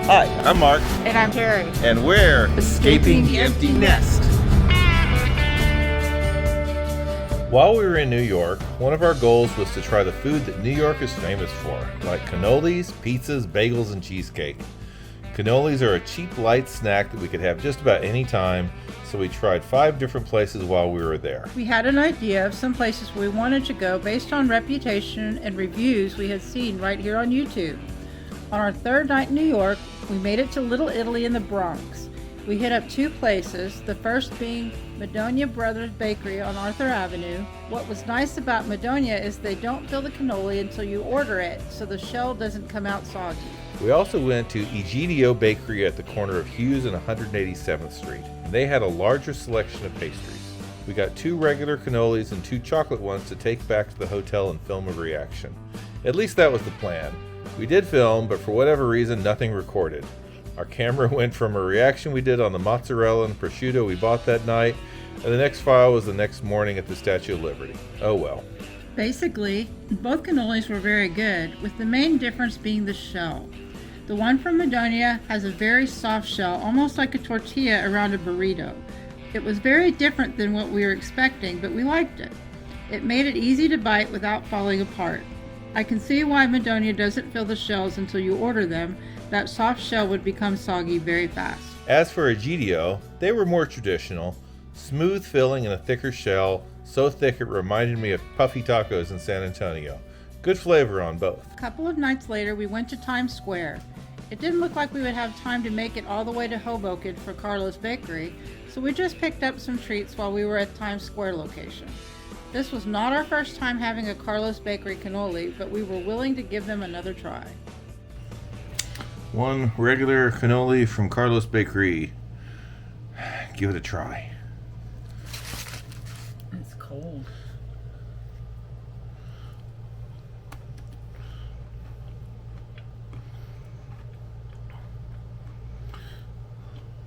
Hi, I'm Mark. And I'm Terry. And we're Escaping the Empty Nest. While we were in New York, one of our goals was to try the food that New York is famous for, like cannolis, pizzas, bagels, and cheesecake. Cannolis are a cheap, light snack that we could have just about any time, so we tried 5 different places while we were there. We had an idea of some places we wanted to go based on reputation and reviews we had seen right here on YouTube. On our third night in New York, we made it to Little Italy in the Bronx. We hit up 2 places, the first being Madonia Brothers Bakery on Arthur Avenue. What was nice about Madonia is they don't fill the cannoli until you order it, so the shell doesn't come out soggy. We also went to Egidio Bakery at the corner of Hughes and 187th Street, and they had a larger selection of pastries. We got 2 regular cannolis and 2 chocolate ones to take back to the hotel and film a reaction. At least that was the plan. We did film, but for whatever reason, nothing recorded. Our camera went from a reaction we did on the mozzarella and prosciutto we bought that night, and the next file was the next morning at the Statue of Liberty. Oh well. Basically, both cannolis were very good, with the main difference being the shell. The one from Madonia has a very soft shell, almost like a tortilla around a burrito. It was very different than what we were expecting, but we liked it. It made it easy to bite without falling apart. I can see why Madonia doesn't fill the shells until you order them. That soft shell would become soggy very fast. As for Egidio, they were more traditional, smooth filling and a thicker shell, so thick it reminded me of puffy tacos in San Antonio. Good flavor on both. A couple of nights later, we went to Times Square. It didn't look like we would have time to make it all the way to Hoboken for Carlos Bakery, so we just picked up some treats while we were at Times Square location. This was not our first time having a Carlos Bakery cannoli, but we were willing to give them another try. 1 regular cannoli from Carlos Bakery. Give it a try. It's cold.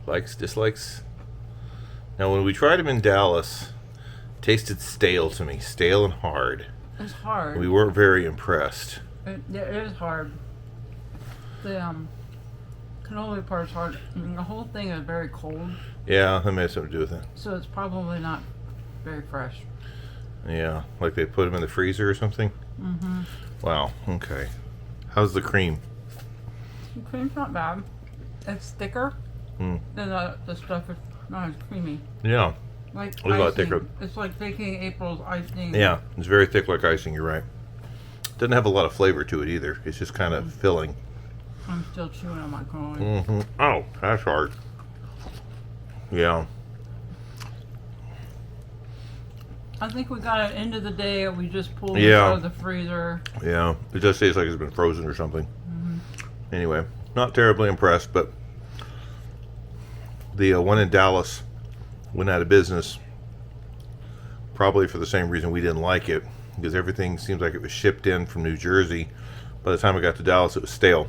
Likes, dislikes. Now when we tried them in Dallas, it tasted stale to me. Stale and hard. It's hard. We weren't very impressed. It is hard. The cannoli part's hard. I mean, the whole thing is very cold. Yeah, that may have something to do with it. So it's probably not very fresh. Yeah, like they put them in the freezer or something? Mm-hmm. Wow, okay. How's the cream? The cream's not bad. It's thicker than the stuff is not as creamy. Yeah. Like it's a lot thicker. It's like baking April's icing. Yeah, it's very thick like icing, you're right. Doesn't have a lot of flavor to it either. It's just kind of filling. I'm still chewing on my cannoli. Oh, that's hard. Yeah. I think we got it end of the day. We just pulled it out of the freezer. Yeah, it does taste like it's been frozen or something. Anyway, not terribly impressed, but the one in Dallas went out of business, probably for the same reason we didn't like it, because everything seems like it was shipped in from New Jersey. By the time it got to Dallas, it was stale.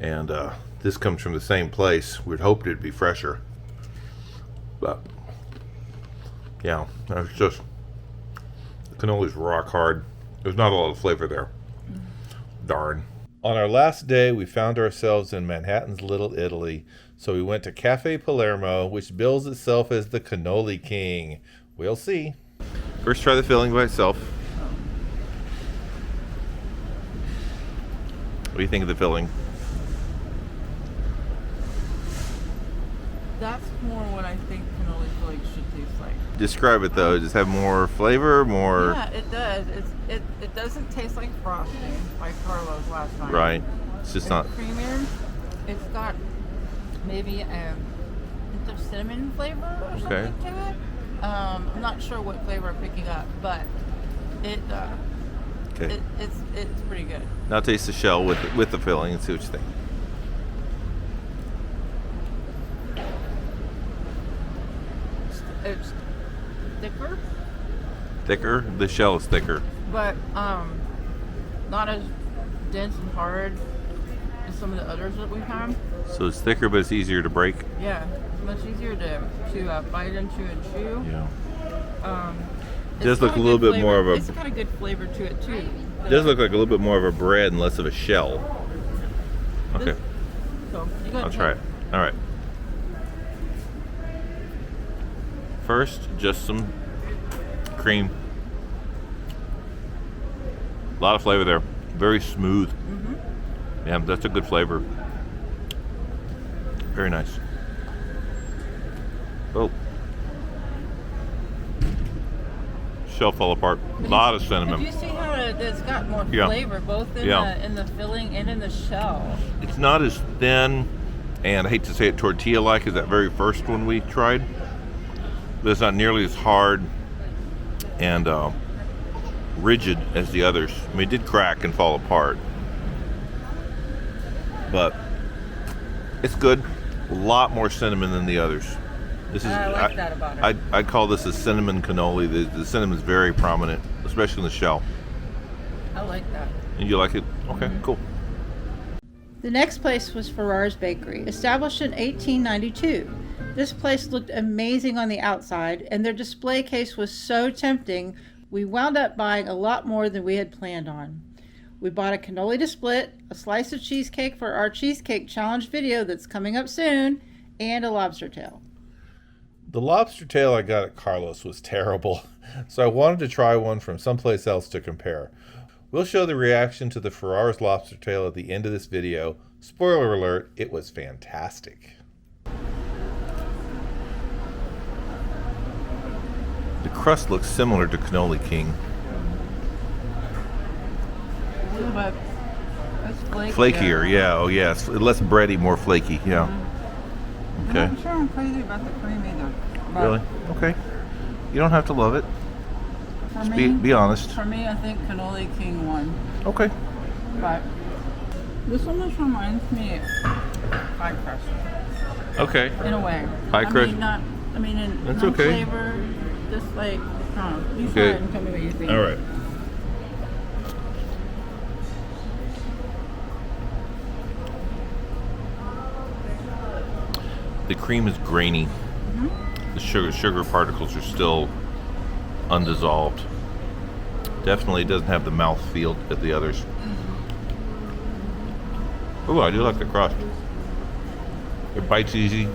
And this comes from the same place. We'd hoped it'd be fresher. But, yeah, it was just, the cannoli's rock hard. There's not a lot of flavor there. Darn. On our last day, we found ourselves in Manhattan's Little Italy, so we went to Caffe Palermo, which bills itself as the Cannoli King. We'll see. First, try the filling by itself. What do you think of the filling? That's more what I think cannoli flakes should taste like. Describe it though. Does it have more flavor? More? Yeah, it does. It doesn't taste like frosting like Carlos last time. Right. It's just not creamier. It's got maybe a hint of cinnamon flavor or something to it. I'm not sure what flavor I'm picking up, but it's pretty good. Now taste the shell with the filling and see what you think. It's thicker. Thicker? The shell is thicker. But not as dense and hard as some of the others that we've had. So it's thicker, but it's easier to break. Yeah, it's much easier to bite into and chew. Yeah. It does look a little bit more of a. It's got a good flavor to it too. It does look like a little bit more of a bread and less of a shell. Okay. go. You go I'll try it. All right. First, just some cream. A lot of flavor there. Very smooth. Yeah, that's a good flavor. Very nice. Oh. Shell fell apart. A lot of cinnamon. Did you see how it's got more flavor, both in the filling and in the shell? It's not as thin, and I hate to say it, tortilla-like as that very first one we tried. But it's not nearly as hard and rigid as the others. I mean, it did crack and fall apart, but it's good. A lot more cinnamon than the others. This is, I like that about it. I'd call this a cinnamon cannoli. The cinnamon is very prominent, especially in the shell. I like that. And you like it? Okay, cool. The next place was Ferrari's Bakery, established in 1892. This place looked amazing on the outside, and their display case was so tempting, we wound up buying a lot more than we had planned on. We bought a cannoli to split, a slice of cheesecake for our cheesecake challenge video that's coming up soon, and a lobster tail. The lobster tail I got at Carlos was terrible, so I wanted to try one from someplace else to compare. We'll show the reaction to the Ferraris lobster tail at the end of this video. Spoiler alert, it was fantastic. The crust looks similar to Cannoli King. But it's Flakier, yeah. Oh, yeah. It's less bready, more flaky, yeah. Okay. I'm not sure I'm crazy about the cream either. Really? Okay. You don't have to love it. For Just me, be honest. For me, I think Cannoli King won. Okay. But this one just reminds me of pie crust. Okay. In a way. Pie crust? In That's no okay. flavor, just like, you try it and tell me what you think. All right. The cream is grainy. The sugar particles are still undissolved. Definitely doesn't have the mouth feel of the others. Oh, I do like the crust. It bites easy.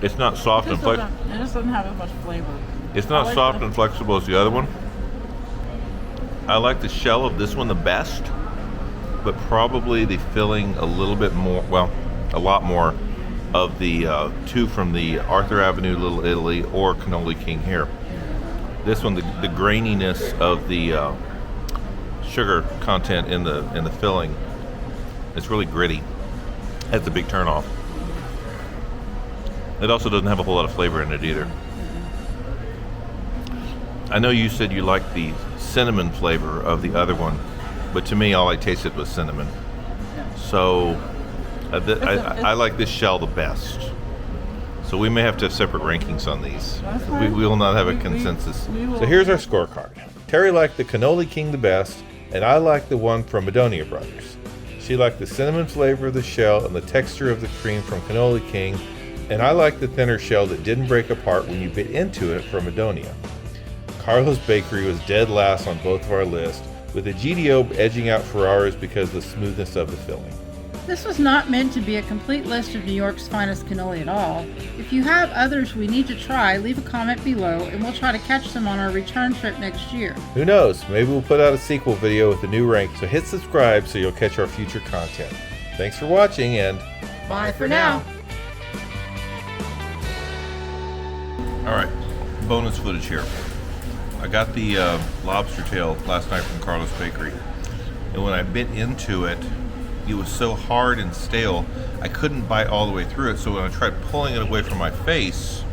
It's not soft and flexible. It just doesn't have as much flavor. It's not soft and flexible as the other one. I like the shell of this one the best, but probably the filling a little bit more, well, a lot more of the two from the Arthur Avenue Little Italy or Cannoli King here. This one, the graininess of the sugar content in the filling, it's really gritty. That's a big turnoff. It also doesn't have a whole lot of flavor in it either. I know you said you liked the cinnamon flavor of the other one, but to me all I tasted was cinnamon. So I like this shell the best. So we may have to have separate rankings on these. We will not have a consensus. So here's our scorecard. Terry liked the Cannoli King the best, and I liked the one from Madonia Brothers. She liked the cinnamon flavor of the shell and the texture of the cream from Cannoli King, and I liked the thinner shell that didn't break apart when you bit into it from Madonia. Carlos Bakery was dead last on both of our lists, with Egidio edging out Ferraris because of the smoothness of the filling. This was not meant to be a complete list of New York's finest cannoli at all. If you have others we need to try, leave a comment below and we'll try to catch them on our return trip next year. Who knows, maybe we'll put out a sequel video with a new rank, so hit subscribe so you'll catch our future content. Thanks for watching, and bye for now. Alright, bonus footage here. I got the lobster tail last night from Carlos Bakery, and when I bit into it, it was so hard and stale, I couldn't bite all the way through it, so when I tried pulling it away from my face,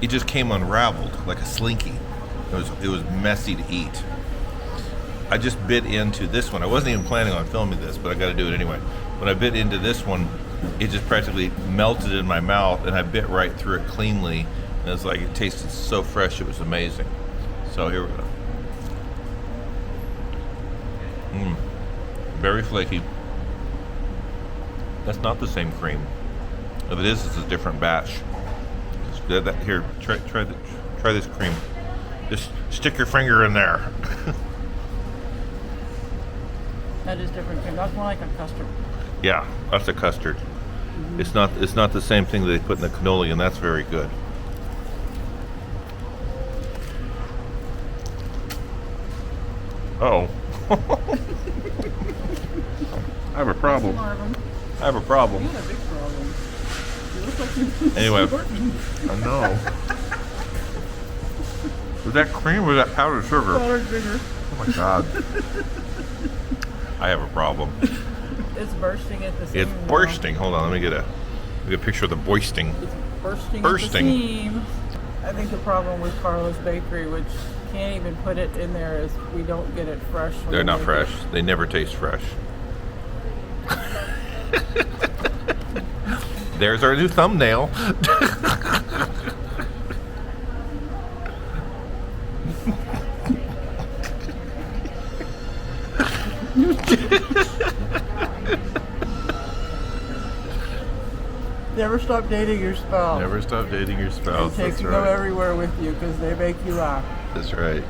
it just came unraveled like a slinky. It was messy to eat. I just bit into this one. I wasn't even planning on filming this, but I got to do it anyway. When I bit into this one, it just practically melted in my mouth, and I bit right through it cleanly, and it's like it tasted so fresh, it was amazing. So here we go. Very flaky. That's not the same cream. If it is, it's a different batch. Here, try this cream. Just stick your finger in there. That is different cream. That's more like a custard. Yeah, that's a custard. It's not the same thing that they put in the cannoli, and that's very good. Oh. I have a problem. I have a problem. You have a big problem. You look like you've Anyway, I know. Was that cream or was that powdered sugar? powdered sugar. Oh my god. I have a problem. It's bursting at the seams. It's bursting. Hold on, let me get a picture of the bursting. It's bursting Bursting. at the seams. I think the problem with Carla's Bakery, which can't even put it in there, is we don't get it fresh. when They're we not make fresh. it. They never taste fresh. There's our new thumbnail. Never stop dating your spouse. Never stop dating your spouse. Take That's to go right. everywhere with you because they make you laugh. That's right.